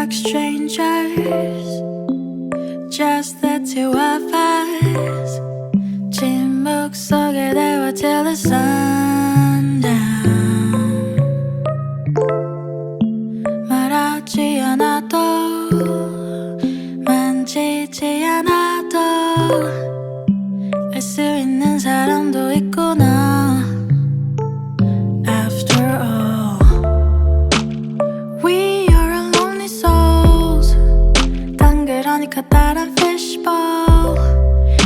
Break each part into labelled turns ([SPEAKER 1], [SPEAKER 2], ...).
[SPEAKER 1] Perfect strangers, just the two of us. 침묵 속에 대화 till the sun down. 말하지 않아도 만지지 않아도 알 수 있는 사람도 있구나. After all, we are lonely souls. 덩그러니까 다른 fishbowl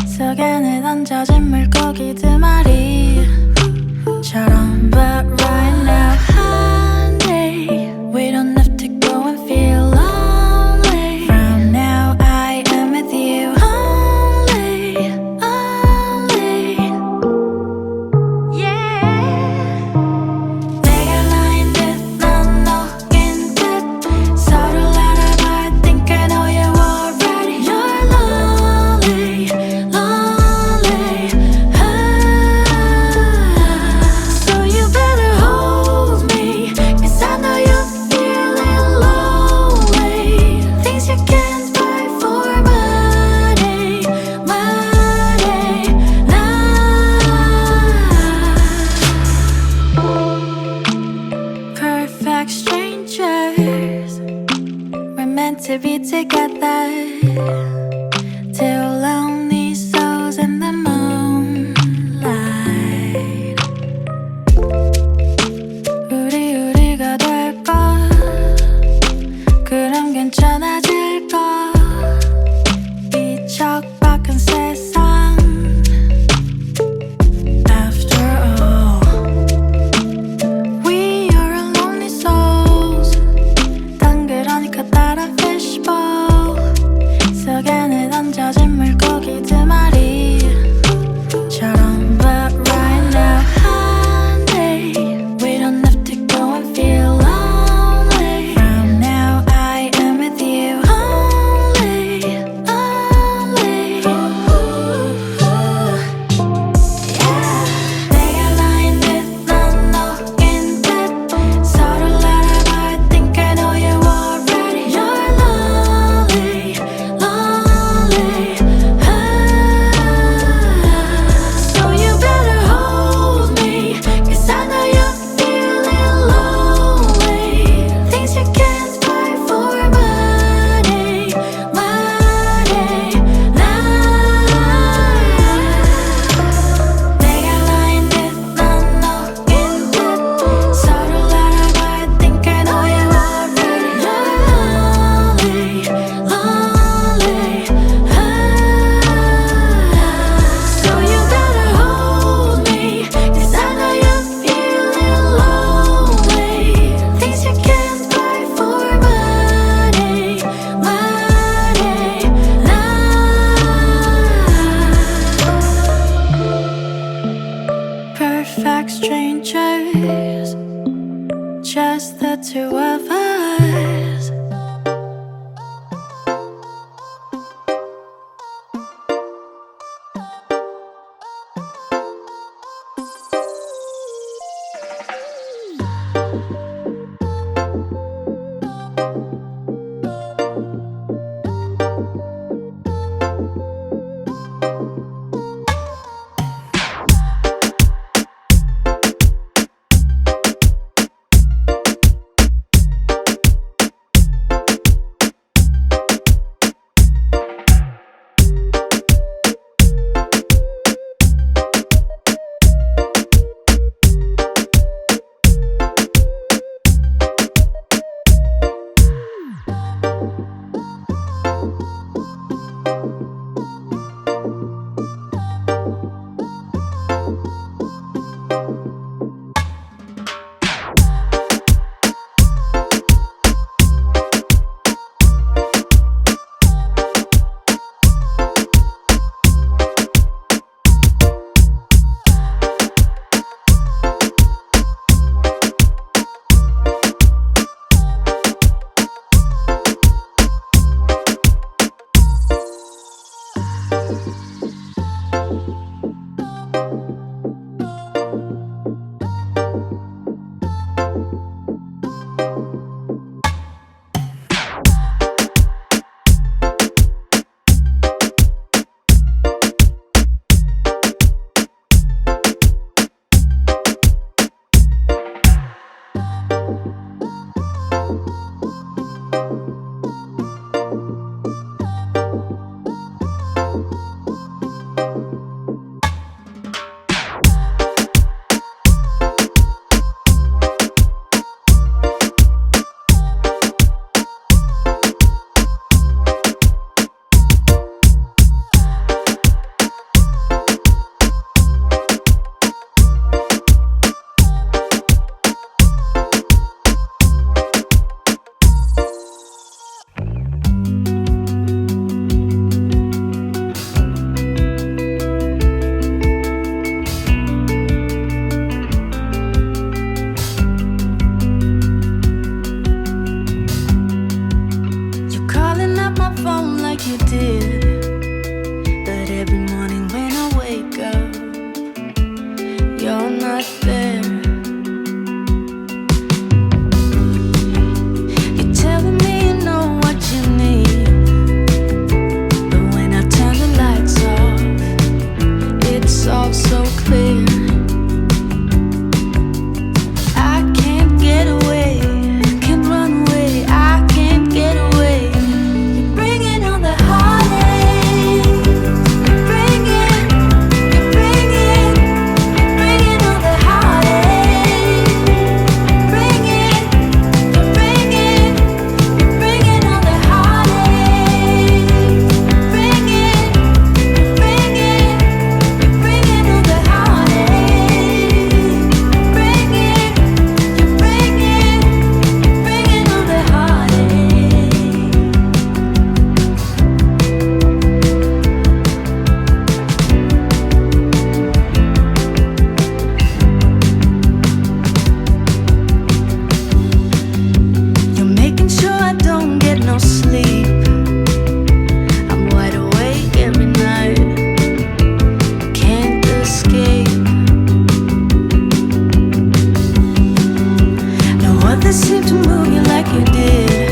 [SPEAKER 1] 속에 내던져진 물고기 두 마리처럼. But right now, honey, we don't have to go and feel lonely. From now I am with you only, only. Yeah. 내가 나인 듯 넌 너인 듯 서로를 알아봐. I think I know you already. You're lonely, lonely. So you better hold me, 'cause I know you're feeling lonely. Things you can't buy for money, money, nah. Perfect strangers, we're meant to be together. Two lonely souls in the moonlight. 우리가 될까? 그럼 괜찮아질까? 이 척박한 세상. After all, we are lonely souls. 덩그러니까 다른 fishbowl 속에 내던져진 물고기 두 마리처럼. But right now, honey, we don't have to go and feel lonely. From now I am with you only, only. Yeah. 내가 나인 듯 넌 너인 듯 서로를 알아봐. I think I know you already. You're lonely, lonely. So you better hold me, 'cause I know you're feeling lonely. Things you can't buy for money, money, nah. 내가 나인 듯 넌 너인 듯 서로를 알아봐. I think I know you already. You're lonely, lonely. So you better hold me, 'cause I know you're feeling lonely. Things you can't buy for money, money, nah. Perfect strangers, just the two of us. like you did. But every morning when I wake up, you're not there. You're telling me you know what you need, but when I turn the lights off, it's all so clear. I can't get away, can't run away, I can't get away. You're bringing all the heartache. You're bringing all the heartache. You're bringing all the heartache. You're bringing all the heartache. You're making sure I don't get no sleep. I'm wide awake every night, can't escape. No others seem to move you like you did.